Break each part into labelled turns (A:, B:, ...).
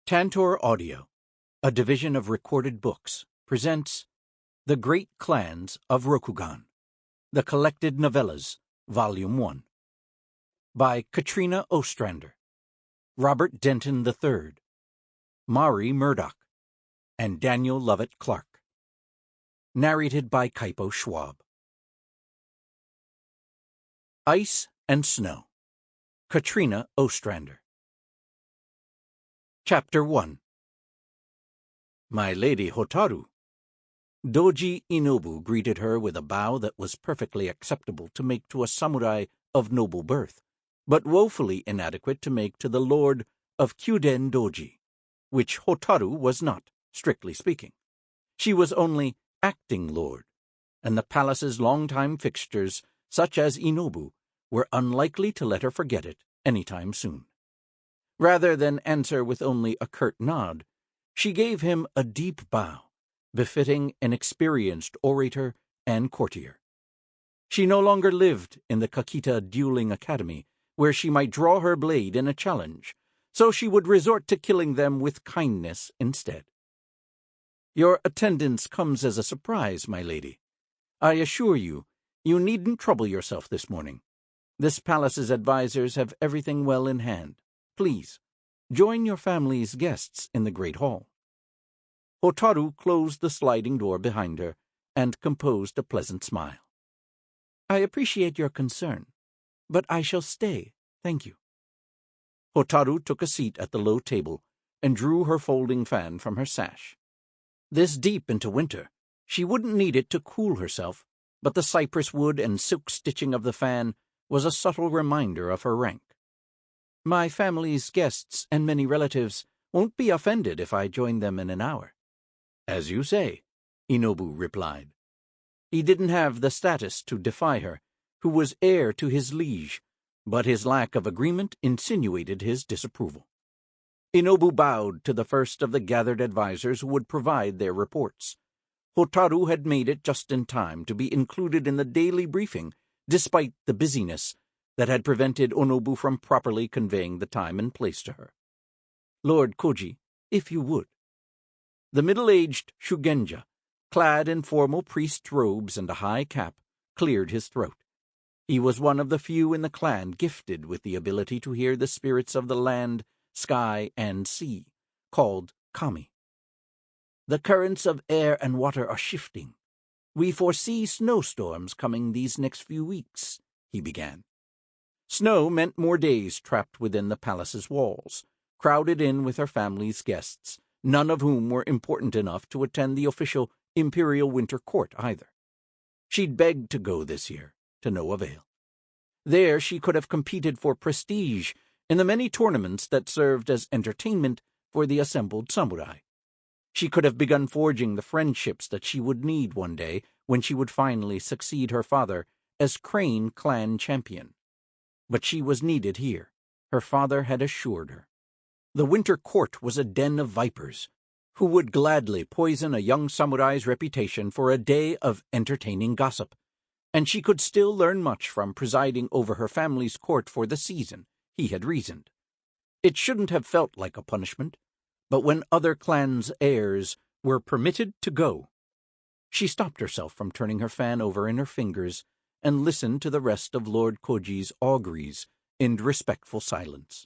A: Tantor Audio, a division of Recorded Books, presents The Great Clans of Rokugan, The Collected Novellas, Volume 1, by Katrina Ostrander, Robert Denton III, Mari Murdoch, and Daniel Lovat Clark. Narrated by Kaipo Schwab. Ice and Snow. Katrina Ostrander. Chapter 1. My Lady Hotaru. Doji Inobu greeted her with a bow that was perfectly acceptable to make to a samurai of noble birth, but woefully inadequate to make to the lord of Kyuden Doji, which Hotaru was not, strictly speaking. She was only acting lord, and the palace's long-time fixtures, such as Inobu, were unlikely to let her forget it any time soon. Rather than answer with only a curt nod, she gave him a deep bow, befitting an experienced orator and courtier. She no longer lived in the Kakita dueling academy, where she might draw her blade in a challenge, so she would resort to killing them with kindness instead. "Your attendance comes as a surprise, my lady. I assure you, you needn't trouble yourself this morning. This palace's advisers have everything well in hand. Please, join your family's guests in the great hall." Hotaru closed the sliding door behind her and composed a pleasant smile. "I appreciate your concern, but I shall stay, thank you." Hotaru took a seat at the low table and drew her folding fan from her sash. This deep into winter, she wouldn't need it to cool herself, but the cypress wood and silk stitching of the fan was a subtle reminder of her rank. "My family's guests and many relatives won't be offended if I join them in an hour." "As you say," Inobu replied. He didn't have the status to defy her, who was heir to his liege, but his lack of agreement insinuated his disapproval. Inobu bowed to the first of the gathered advisers who would provide their reports. Hotaru had made it just in time to be included in the daily briefing, despite the busyness that had prevented Onobu from properly conveying the time and place to her. "Lord Koji, if you would." The middle-aged Shugenja, clad in formal priest robes and a high cap, cleared his throat. He was one of the few in the clan gifted with the ability to hear the spirits of the land, sky, and sea, called kami. "The currents of air and water are shifting. We foresee snowstorms coming these next few weeks," he began. Snow meant more days trapped within the palace's walls, crowded in with her family's guests, none of whom were important enough to attend the official imperial winter court either. She'd begged to go this year, to no avail. There she could have competed for prestige in the many tournaments that served as entertainment for the assembled samurai. She could have begun forging the friendships that she would need one day when she would finally succeed her father as Crane clan champion. But she was needed here, her father had assured her. The winter court was a den of vipers, who would gladly poison a young samurai's reputation for a day of entertaining gossip, and she could still learn much from presiding over her family's court for the season, he had reasoned. It shouldn't have felt like a punishment, but when other clans' heirs were permitted to go. She stopped herself from turning her fan over in her fingers and listened to the rest of Lord Koji's auguries in respectful silence.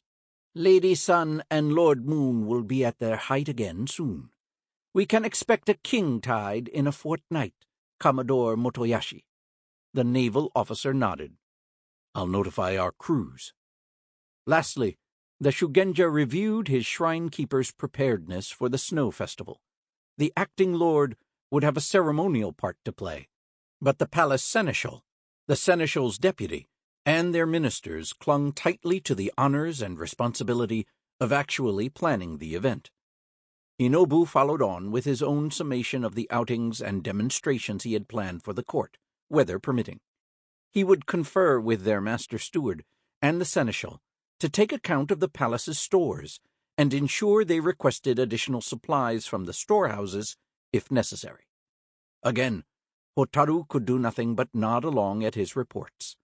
A: "Lady Sun and Lord Moon will be at their height again soon. We can expect a king tide in a fortnight, Commodore Motoyashi." The naval officer nodded. "I'll notify our crews." Lastly, the Shugenja reviewed his shrine-keeper's preparedness for the snow festival. The acting lord would have a ceremonial part to play, but the palace seneschal, the seneschal's deputy, and their ministers clung tightly to the honors and responsibility of actually planning the event. Inobu followed on with his own summation of the outings and demonstrations he had planned for the court, weather permitting. He would confer with their master steward and the seneschal to take account of the palace's stores and ensure they requested additional supplies from the storehouses if necessary. Again, Hotaru could do nothing but nod along at his reports.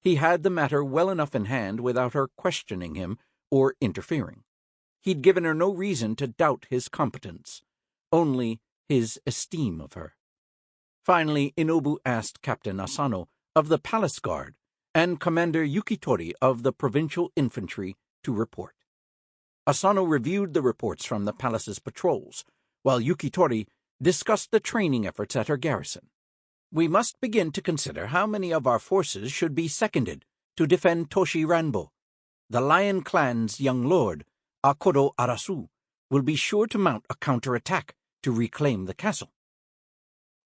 A: He had the matter well enough in hand without her questioning him or interfering. he'd given her no reason to doubt his competence, only his esteem of her. Finally, Inobu asked Captain Asano of the Palace Guard and Commander Yukitori of the Provincial Infantry to report. Asano reviewed the reports from the palace's patrols, while Yukitori discussed the training efforts at her garrison. "We must begin to consider how many of our forces should be seconded to defend Toshi Ranbo. The Lion Clan's young lord, Akodo Arasu, will be sure to mount a counterattack to reclaim the castle."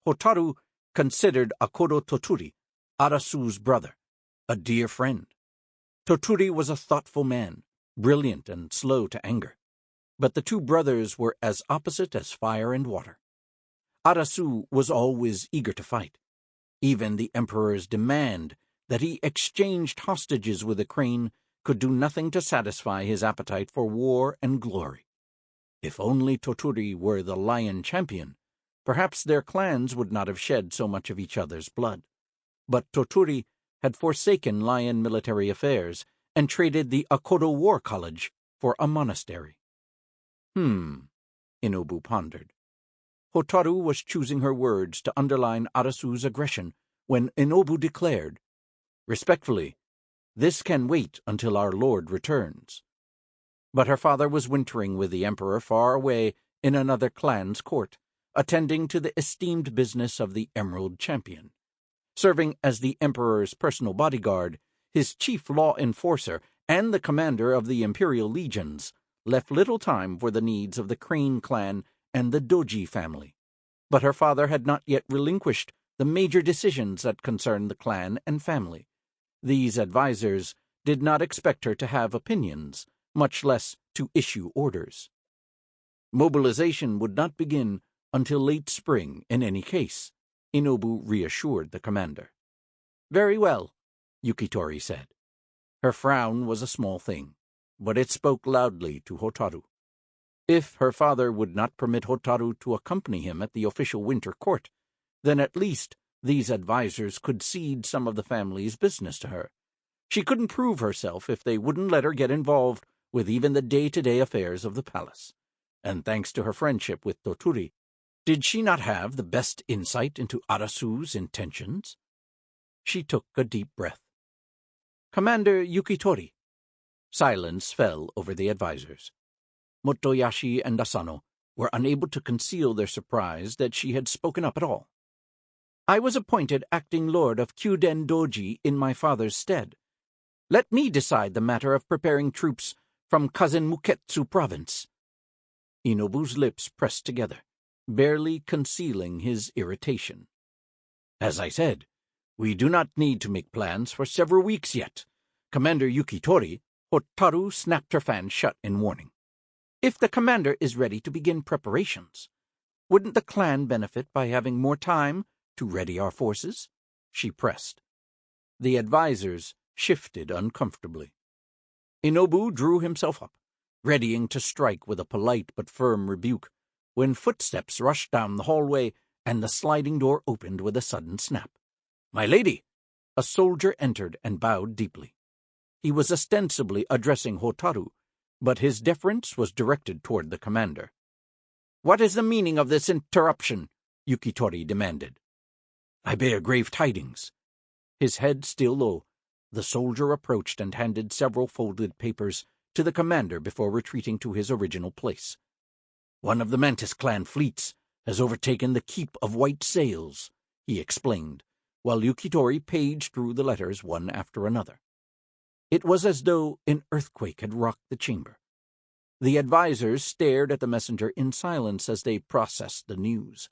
A: Hotaru considered Akodo Toturi, Arasu's brother, a dear friend. Toturi was a thoughtful man, brilliant and slow to anger, but the two brothers were as opposite as fire and water. Arasu was always eager to fight. Even the emperor's demand that he exchanged hostages with the crane could do nothing to satisfy his appetite for war and glory. If only Toturi were the lion champion, perhaps their clans would not have shed so much of each other's blood. But Toturi had forsaken lion military affairs and traded the Akodo War College for a monastery. Inobu pondered. Hotaru was choosing her words to underline Arasu's aggression when Inobu declared, "Respectfully, this can wait until our lord returns." But her father was wintering with the emperor far away in another clan's court, attending to the esteemed business of the Emerald Champion. Serving as the emperor's personal bodyguard, his chief law enforcer, and the commander of the Imperial Legions left little time for the needs of the Crane clan and the Doji family. But her father had not yet relinquished the major decisions that concerned the clan and family. These advisers did not expect her to have opinions, much less to issue orders. Mobilization would not begin until late spring in any case, Inobu reassured the commander. "Very well," Yukitori said. Her frown was a small thing, but it spoke loudly to Hotaru. If her father would not permit Hotaru to accompany him at the official winter court, then at least these advisers could cede some of the family's business to her. She couldn't prove herself if they wouldn't let her get involved with even the day-to-day affairs of the palace. And thanks to her friendship with Toturi, did she not have the best insight into Arasu's intentions? She took a deep breath. "Commander Yukitori." Silence fell over the advisers. Motoyashi and Asano were unable to conceal their surprise that she had spoken up at all. "I was appointed acting lord of Kyuden Doji in my father's stead. Let me decide the matter of preparing troops from cousin Muketsu province." Inobu's lips pressed together, barely concealing his irritation. "As I said, we do not need to make plans for several weeks yet. Commander Yukitori," Hotaru snapped her fan shut in warning. "If the commander is ready to begin preparations, wouldn't the clan benefit by having more time to ready our forces?" she pressed. The advisers shifted uncomfortably. Inobu drew himself up, readying to strike with a polite but firm rebuke, when footsteps rushed down the hallway and the sliding door opened with a sudden snap. "My lady!" A soldier entered and bowed deeply. He was ostensibly addressing Hotaru, but his deference was directed toward the commander. "What is the meaning of this interruption?" Yukitori demanded. "I bear grave tidings." His head still low, the soldier approached and handed several folded papers to the commander before retreating to his original place. "One of the Mantis clan fleets has overtaken the Keep of White Sails," he explained, while Yukitori paged through the letters one after another. It was as though an earthquake had rocked the chamber. The advisers stared at the messenger in silence as they processed the news.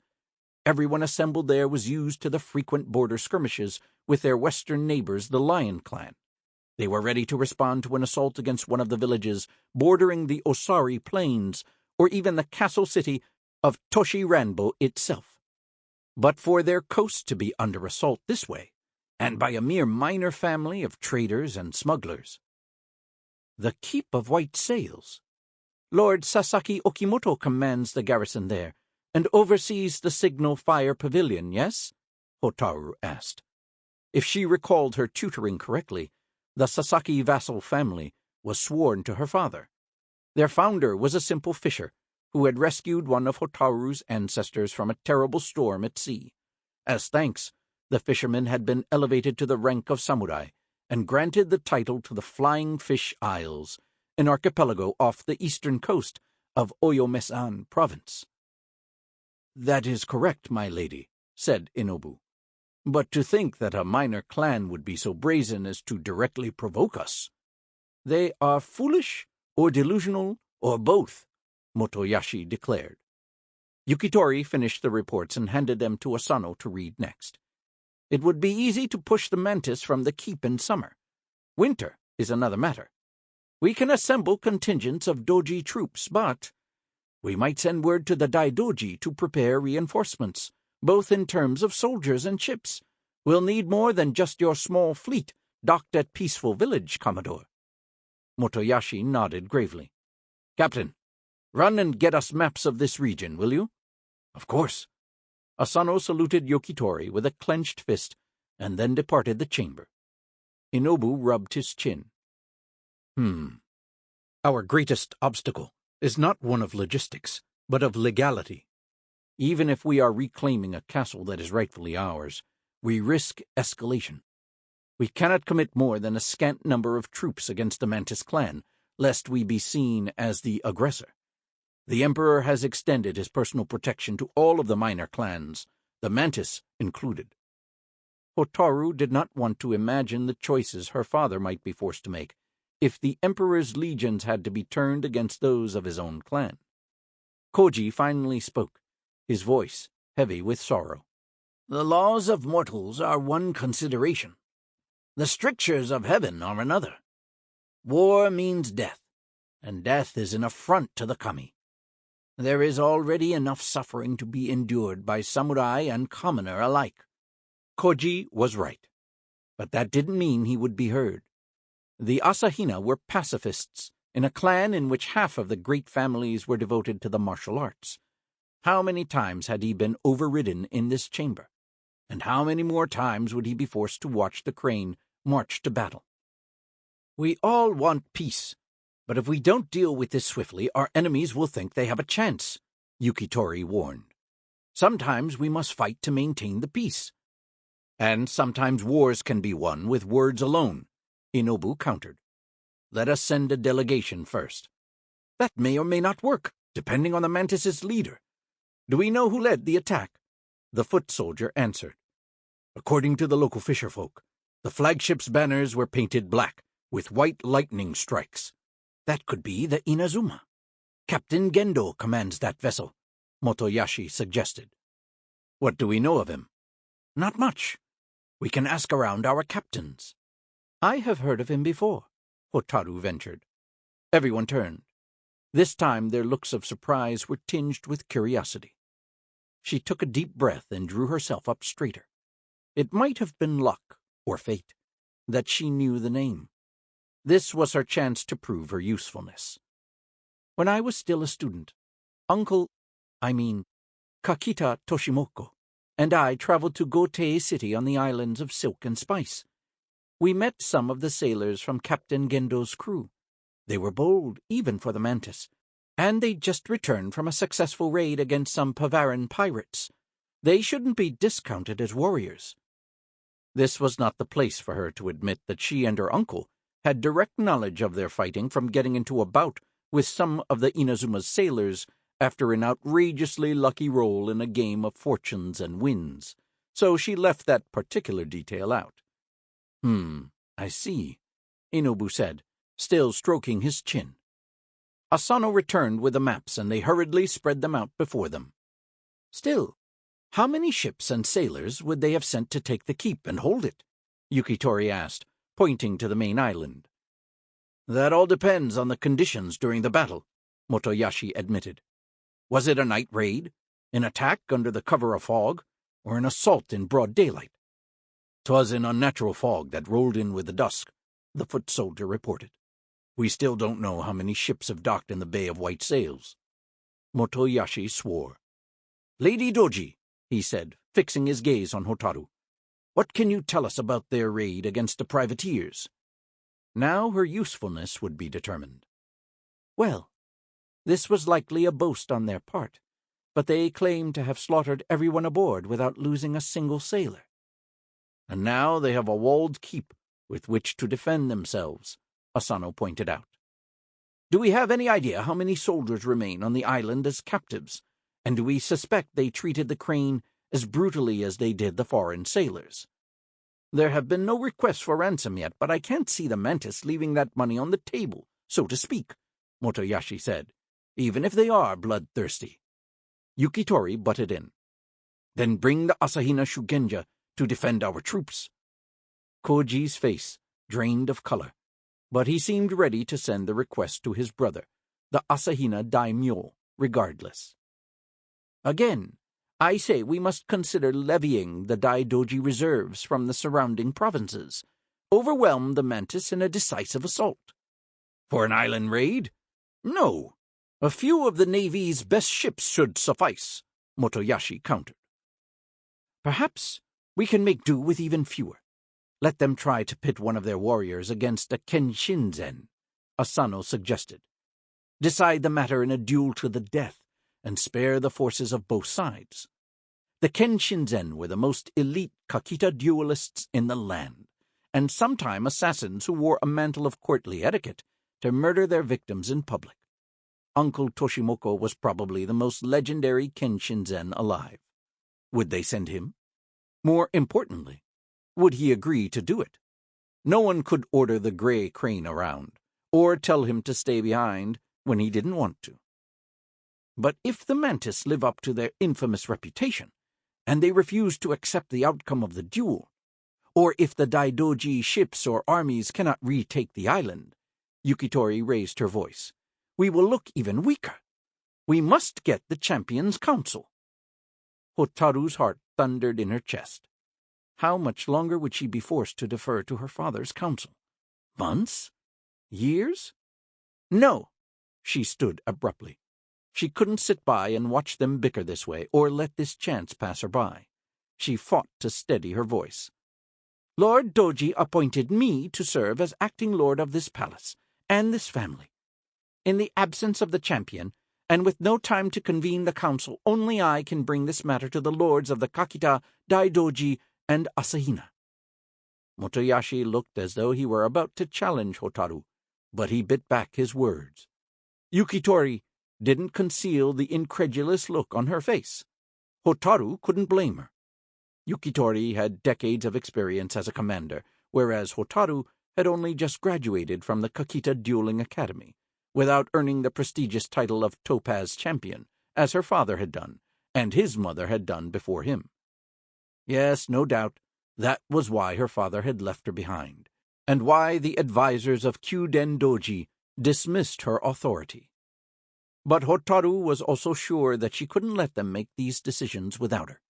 A: Everyone assembled there was used to the frequent border skirmishes with their western neighbors, the Lion clan. They were ready to respond to an assault against one of the villages bordering the Osari Plains, or even the castle city of Toshi Ranbo itself. But for their coast to be under assault this way, and by a mere minor family of traders and smugglers. The Keep of White Sails. Lord Sasaki Okimoto commands the garrison there, and oversees the Signal Fire Pavilion, yes? Hotaru asked. If she recalled her tutoring correctly, the Sasaki vassal family was sworn to her father. Their founder was a simple fisher who had rescued one of Hotaru's ancestors from a terrible storm at sea. As thanks, the fisherman had been elevated to the rank of samurai and granted the title to the Flying Fish Isles, an archipelago off the eastern coast of Oyomesan province. "That is correct, my lady," said Inobu. "But to think that a minor clan would be so brazen as to directly provoke us." "They are foolish, or delusional, or both," Motoyashi declared. Yukitori finished the reports and handed them to Asano to read next. "It would be easy to push the mantis from the keep in summer. Winter is another matter. We can assemble contingents of doji troops, but we might send word to the Daidoji to prepare reinforcements, both in terms of soldiers and ships. We'll need more than just your small fleet docked at Peaceful Village, Commodore." Motoyashi nodded gravely. "Captain, run and get us maps of this region, will you?" "Of course." Asano saluted Yukitori with a clenched fist and then departed the chamber. Inobu rubbed his chin. Our greatest obstacle is not one of logistics, but of legality. Even if we are reclaiming a castle that is rightfully ours, we risk escalation. We cannot commit more than a scant number of troops against the Mantis clan, lest we be seen as the aggressor. The Emperor has extended his personal protection to all of the minor clans, the Mantis included. Hotaru did not want to imagine the choices her father might be forced to make if the Emperor's legions had to be turned against those of his own clan. Koji finally spoke, his voice heavy with sorrow. "The laws of mortals are one consideration. The strictures of heaven are another. War means death, and death is an affront to the kami. There is already enough suffering to be endured by samurai and commoner alike." Koji was right, but that didn't mean he would be heard. The Asahina were pacifists in a clan in which half of the great families were devoted to the martial arts. How many times had he been overridden in this chamber? And how many more times would he be forced to watch the crane march to battle? "We all want peace, but if we don't deal with this swiftly, our enemies will think they have a chance," Yukitori warned. "Sometimes we must fight to maintain the peace." "And sometimes wars can be won with words alone," Inobu countered. "Let us send a delegation first." "That may or may not work, depending on the Mantis's leader. Do we know who led the attack?" The foot soldier answered. "According to the local fisherfolk, the flagship's banners were painted black, with white lightning strikes." "That could be the Inazuma. Captain Gendo commands that vessel," Motoyashi suggested. "What do we know of him?" "Not much. We can ask around our captains." "I have heard of him before," Hotaru ventured. Everyone turned. This time their looks of surprise were tinged with curiosity. She took a deep breath and drew herself up straighter. It might have been luck, or fate, that she knew the name. This was her chance to prove her usefulness. "When I was still a student, Kakita Toshimoko, and I traveled to Gotei City on the islands of Silk and Spice. We met some of the sailors from Captain Gendo's crew. They were bold, even for the Mantis, and they'd just returned from a successful raid against some Pavaran pirates. They shouldn't be discounted as warriors." This was not the place for her to admit that she and her uncle had direct knowledge of their fighting from getting into a bout with some of the Inazuma's sailors after an outrageously lucky roll in a game of fortunes and winds, so she left that particular detail out. I see," Inobu said, still stroking his chin. Asano returned with the maps, and they hurriedly spread them out before them. "Still, how many ships and sailors would they have sent to take the keep and hold it?" Yukitori asked, pointing to the main island. "That all depends on the conditions during the battle," Motoyashi admitted. "Was it a night raid, an attack under the cover of fog, or an assault in broad daylight?" "'Twas an unnatural fog that rolled in with the dusk," the foot soldier reported. "We still don't know how many ships have docked in the Bay of White Sails." Motoyashi swore. "Lady Doji," he said, fixing his gaze on Hotaru, "what can you tell us about their raid against the privateers?" Now her usefulness would be determined. "Well, This was likely a boast on their part, but they claimed to have slaughtered everyone aboard without losing a single sailor. And now they have a walled keep with which to defend themselves, Asano pointed out. Do we have any idea how many soldiers remain on the island as captives, and do we suspect they treated the crane as brutally as they did the foreign sailors? There have been no requests for ransom yet, but I can't see the mantis leaving that money on the table, so to speak, Motoyashi said, even if they are bloodthirsty. Yukitori butted in. Then bring the Asahina Shugenja to defend our troops. Koji's face drained of color, but he seemed ready to send the request to his brother, the Asahina Daimyo, regardless. Again, I say we must consider levying the Daidoji reserves from the surrounding provinces, overwhelm the mantis in a decisive assault. For an island raid? No. A few of the Navy's best ships should suffice, Motoyashi countered. Perhaps we can make do with even fewer. Let them try to pit one of their warriors against a Kenshinzen, Asano suggested. Decide the matter in a duel to the death, and spare the forces of both sides. The Kenshinzen were the most elite Kakita duelists in the land, and sometime assassins who wore a mantle of courtly etiquette to murder their victims in public. Uncle Toshimoko was probably the most legendary Kenshinzen alive. Would they send him? More importantly, would he agree to do it? No one could order the gray crane around, or tell him to stay behind when he didn't want to. But if the mantis live up to their infamous reputation, and they refuse to accept the outcome of the duel, or if the Daidoji ships or armies cannot retake the island, Yukitori raised her voice, we will look even weaker. We must get the champion's counsel. Hotaru's heart thundered in her chest. How much longer would she be forced to defer to her father's counsel? Months? Years? No, she stood abruptly. She couldn't sit by and watch them bicker this way, or let this chance pass her by. She fought to steady her voice. Lord Doji appointed me to serve as acting lord of this palace, and this family. In the absence of the champion, and with no time to convene the council, only I can bring this matter to the lords of the Kakita, Daidoji, and Asahina. Motoyashi looked as though he were about to challenge Hotaru, but he bit back his words. Yukitori didn't conceal the incredulous look on her face. Hotaru couldn't blame her. Yukitori had decades of experience as a commander, whereas Hotaru had only just graduated from the Kakita Dueling Academy, without earning the prestigious title of Topaz Champion, as her father had done, and his mother had done before him. Yes, no doubt, that was why her father had left her behind, and why the advisers of Kyuden Doji dismissed her authority. But Hotaru was also sure that she couldn't let them make these decisions without her.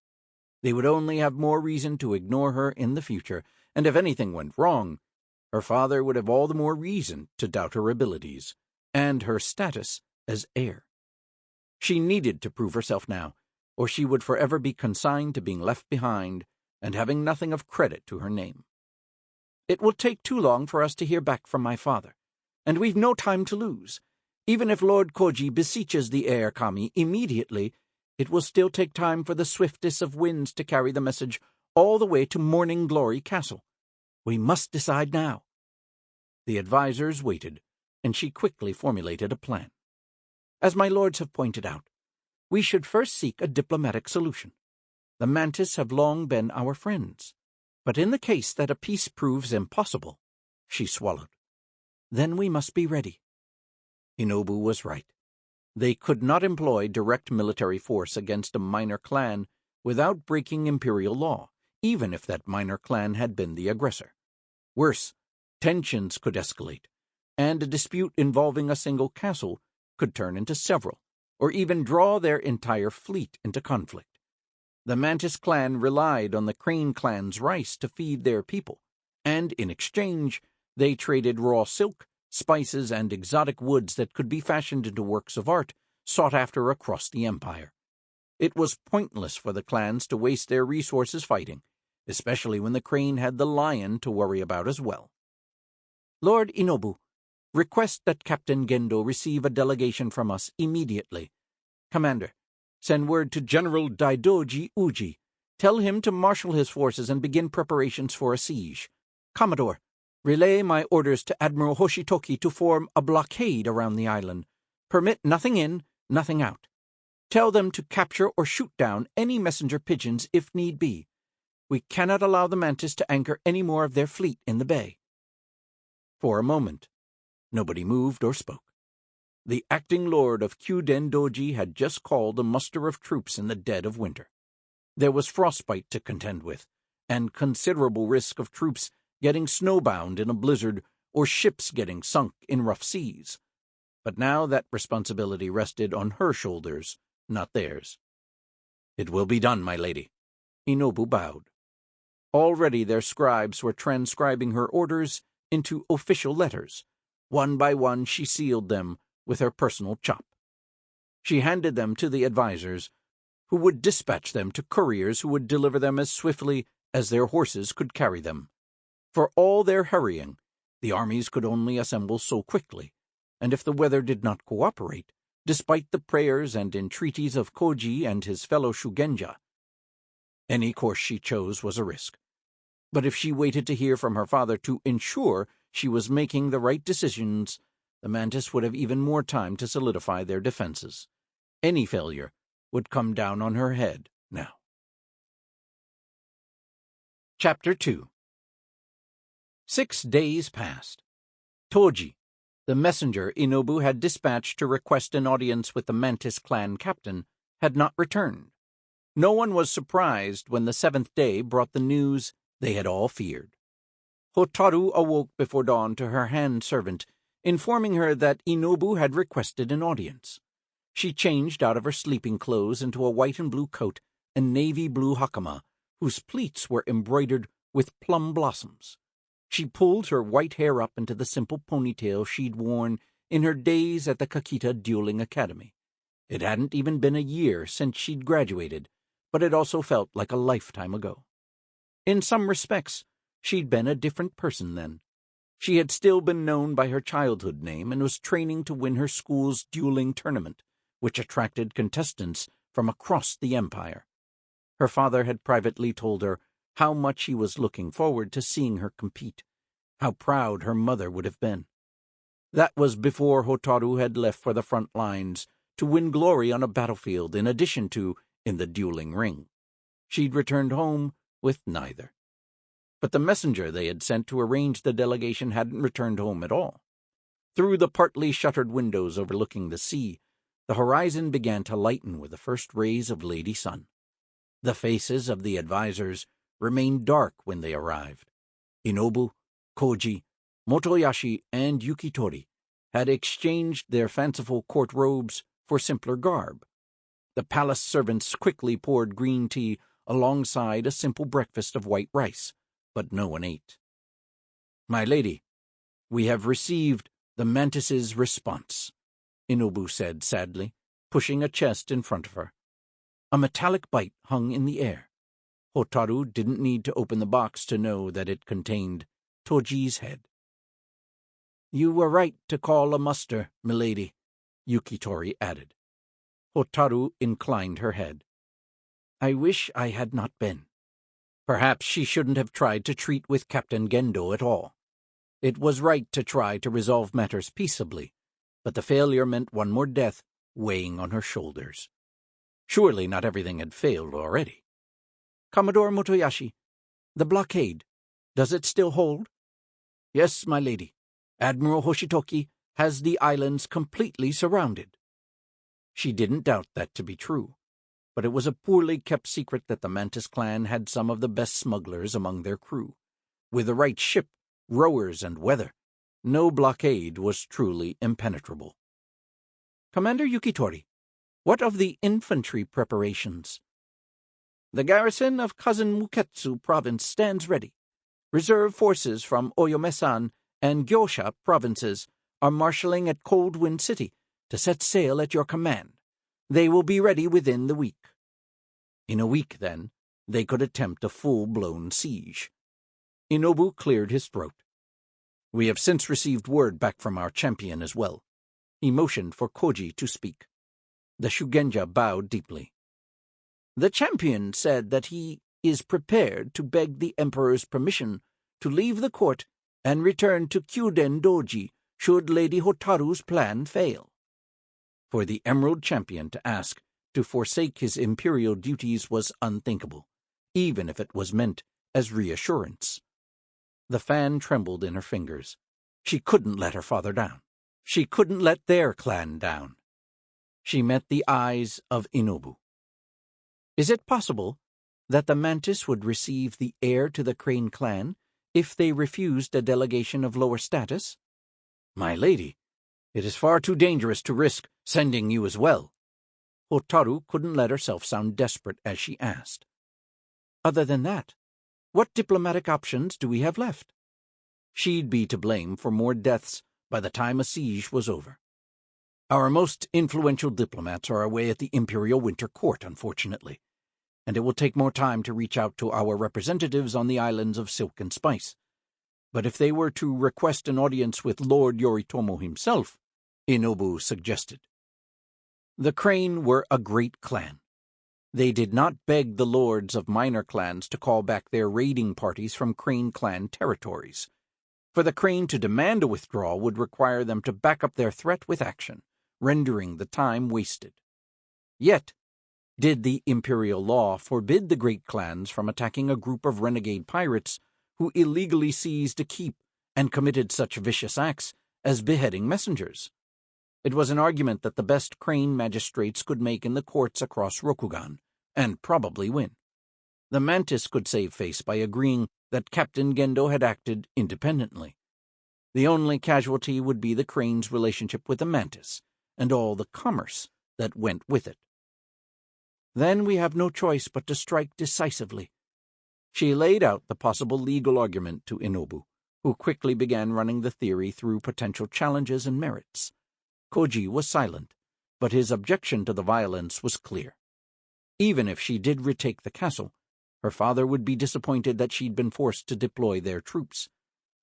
A: They would only have more reason to ignore her in the future, and if anything went wrong, her father would have all the more reason to doubt her abilities, and her status as heir. She needed to prove herself now, or she would forever be consigned to being left behind and having nothing of credit to her name. It will take too long for us to hear back from my father, and we've no time to lose. Even if Lord Koji beseeches the heir kami immediately, it will still take time for the swiftest of winds to carry the message all the way to Morning Glory Castle. We must decide now. The advisers waited, and she quickly formulated a plan. As my lords have pointed out, we should first seek a diplomatic solution. The mantis have long been our friends, but in the case that a peace proves impossible, she swallowed, then we must be ready. Inobu was right. They could not employ direct military force against a minor clan without breaking imperial law, even if that minor clan had been the aggressor. Worse, tensions could escalate, and a dispute involving a single castle could turn into several, or even draw their entire fleet into conflict. The Mantis clan relied on the Crane clan's rice to feed their people, and in exchange they traded raw silk, spices, and exotic woods that could be fashioned into works of art sought after across the empire. It was pointless for the clans to waste their resources fighting, especially when the Crane had the lion to worry about as well. Lord Inobu, request that Captain Gendo receive a delegation from us immediately. Commander, send word to General Daidoji Uji. Tell him to marshal his forces and begin preparations for a siege. Commodore, relay my orders to Admiral Hoshitoki to form a blockade around the island. Permit nothing in, nothing out. Tell them to capture or shoot down any messenger pigeons if need be. We cannot allow the Mantis to anchor any more of their fleet in the bay. For a moment, nobody moved or spoke. The acting lord of Kyuden Doji had just called a muster of troops in the dead of winter. There was frostbite to contend with, and considerable risk of troops getting snowbound in a blizzard or ships getting sunk in rough seas. But now that responsibility rested on her shoulders, not theirs. "It will be done, my lady." Inobu bowed. Already their scribes were transcribing her orders into official letters. One by one she sealed them with her personal chop. She handed them to the advisers, who would dispatch them to couriers who would deliver them as swiftly as their horses could carry them. For all their hurrying, the armies could only assemble so quickly, and if the weather did not cooperate, despite the prayers and entreaties of Koji and his fellow Shugenja, any course she chose was a risk. But if she waited to hear from her father to ensure she was making the right decisions, the Mantis would have even more time to solidify their defenses. Any failure would come down on her head now. Chapter 2. 6 days passed. Toji, the messenger Inobu had dispatched to request an audience with the Mantis clan captain, had not returned. No one was surprised when the 7th day brought the news they had all feared. Hotaru awoke before dawn to her hand-servant, informing her that Inobu had requested an audience. She changed out of her sleeping clothes into a white and blue coat and navy blue hakama, whose pleats were embroidered with plum blossoms. She pulled her white hair up into the simple ponytail she'd worn in her days at the Kakita Dueling Academy. It hadn't even been a year since she'd graduated, but it also felt like a lifetime ago. In some respects, she'd been a different person then. She had still been known by her childhood name and was training to win her school's dueling tournament, which attracted contestants from across the empire. Her father had privately told her how much he was looking forward to seeing her compete, how proud her mother would have been. That was before Hotaru had left for the front lines to win glory on a battlefield in addition to in the dueling ring. She'd returned home with neither. But the messenger they had sent to arrange the delegation hadn't returned home at all. Through the partly shuttered windows overlooking the sea, the horizon began to lighten with the first rays of Lady Sun. The faces of the advisers remained dark when they arrived. Inobu, Koji, Motoyashi, and Yukitori had exchanged their fanciful court robes for simpler garb. The palace servants quickly poured green tea alongside a simple breakfast of white rice, but no one ate. "My lady, we have received the Mantis's response," Inobu said sadly, pushing a chest in front of her. A metallic bite hung in the air. Hotaru didn't need to open the box to know that it contained Toji's head. "You were right to call a muster, milady," Yukitori added. Hotaru inclined her head. "I wish I had not been. Perhaps she shouldn't have tried to treat with Captain Gendo at all. It was right to try to resolve matters peaceably, but the failure meant one more death weighing on her shoulders. Surely not everything had failed already. Commodore Motoyashi, the blockade, does it still hold?" "Yes, my lady. Admiral Hoshitoki has the islands completely surrounded." She didn't doubt that to be true, but it was a poorly kept secret that the Mantis clan had some of the best smugglers among their crew. With the right ship, rowers, and weather, no blockade was truly impenetrable. "Commander Yukitori, what of the infantry preparations?" "The garrison of Cousin Muketsu province stands ready. Reserve forces from Oyomesan and Gyosha provinces are marshalling at Cold Wind City to set sail at your command. They will be ready within the week." In a week, then, they could attempt a full-blown siege. Inobu cleared his throat. We have since received word back from our champion as well. He motioned for Koji to speak. The Shugenja bowed deeply. The champion said that he is prepared to beg the Emperor's permission to leave the court and return to Kyuden Doji should Lady Hotaru's plan fail. For the Emerald Champion to ask to forsake his imperial duties was unthinkable, even if it was meant as reassurance. The fan trembled in her fingers. She couldn't let her father down. She couldn't let their clan down. She met the eyes of Inobu. Is it possible that the Mantis would receive the heir to the Crane clan if they refused a delegation of lower status? My lady, it is far too dangerous to risk sending you as well. Hotaru couldn't let herself sound desperate as she asked. Other than that, what diplomatic options do we have left? She'd be to blame for more deaths by the time a siege was over. Our most influential diplomats are away at the Imperial Winter Court, unfortunately, and it will take more time to reach out to our representatives on the islands of Silk and Spice. But if they were to request an audience with Lord Yoritomo himself, Inobu suggested. The Crane were a great clan. They did not beg the lords of minor clans to call back their raiding parties from Crane clan territories. For the Crane to demand a withdrawal would require them to back up their threat with action, rendering the time wasted. Yet, did the imperial law forbid the great clans from attacking a group of renegade pirates who illegally seized a keep and committed such vicious acts as beheading messengers? It was an argument that the best Crane magistrates could make in the courts across Rokugan, and probably win. The Mantis could save face by agreeing that Captain Gendo had acted independently. The only casualty would be the Crane's relationship with the Mantis, and all the commerce that went with it. Then we have no choice but to strike decisively. She laid out the possible legal argument to Inobu, who quickly began running the theory through potential challenges and merits. Koji was silent, but his objection to the violence was clear. Even if she did retake the castle, her father would be disappointed that she'd been forced to deploy their troops.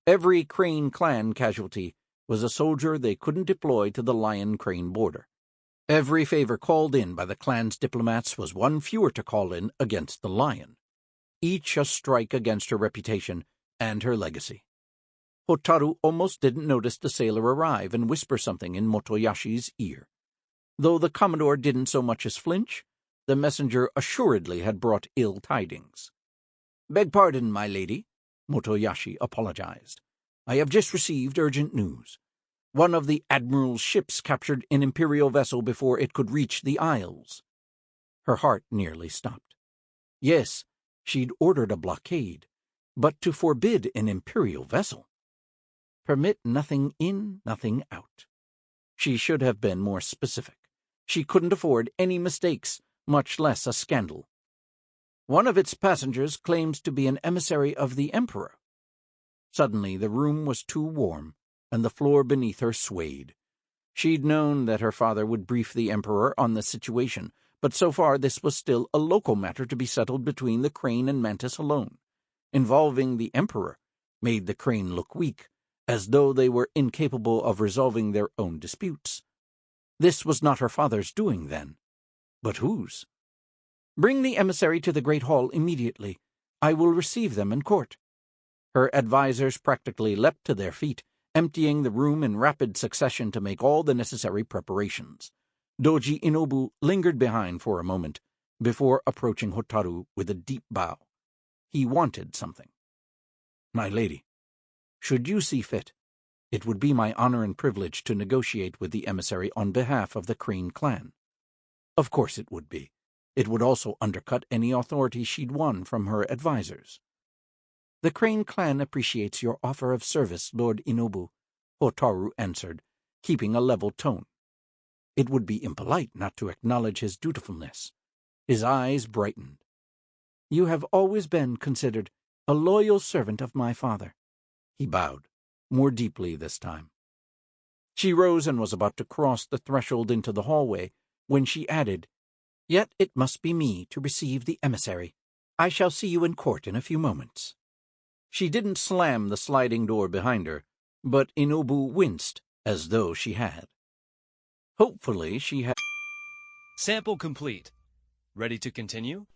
A: Every Crane clan casualty was a soldier they couldn't deploy to the Lion-Crane border. Every favor called in by the clan's diplomats was one fewer to call in against the Lion, each a strike against her reputation and her legacy. Hotaru almost didn't notice the sailor arrive and whisper something in Motoyashi's ear. Though the Commodore didn't so much as flinch, the messenger assuredly had brought ill tidings. "Beg pardon, my lady," Motoyashi apologized. "I have just received urgent news. One of the Admiral's ships captured an Imperial vessel before it could reach the Isles." Her heart nearly stopped. Yes, she'd ordered a blockade, but to forbid an Imperial vessel. Permit nothing in, nothing out. She should have been more specific. She couldn't afford any mistakes, much less a scandal. "One of its passengers claims to be an emissary of the Emperor." Suddenly the room was too warm, and the floor beneath her swayed. She'd known that her father would brief the Emperor on the situation, but so far this was still a local matter to be settled between the Crane and Mantis alone. Involving the Emperor made the Crane look weak, as though they were incapable of resolving their own disputes. This was not her father's doing, then. But whose? "Bring the emissary to the Great Hall immediately. I will receive them in court." Her advisers practically leapt to their feet, emptying the room in rapid succession to make all the necessary preparations. Doji Inobu lingered behind for a moment, before approaching Hotaru with a deep bow. He wanted something. "My lady, should you see fit, it would be my honor and privilege to negotiate with the emissary on behalf of the Crane clan." Of course it would be. It would also undercut any authority she'd won from her advisers. "The Crane clan appreciates your offer of service, Lord Inobu," Hotaru answered, keeping a level tone. It would be impolite not to acknowledge his dutifulness. His eyes brightened. "You have always been considered a loyal servant of my father." He bowed, more deeply this time. She rose and was about to cross the threshold into the hallway, when she added, "Yet it must be me to receive the emissary. I shall see you in court in a few moments." She didn't slam the sliding door behind her, But Inobu winced, as though she had. Hopefully she had.
B: Sample complete. Ready to continue?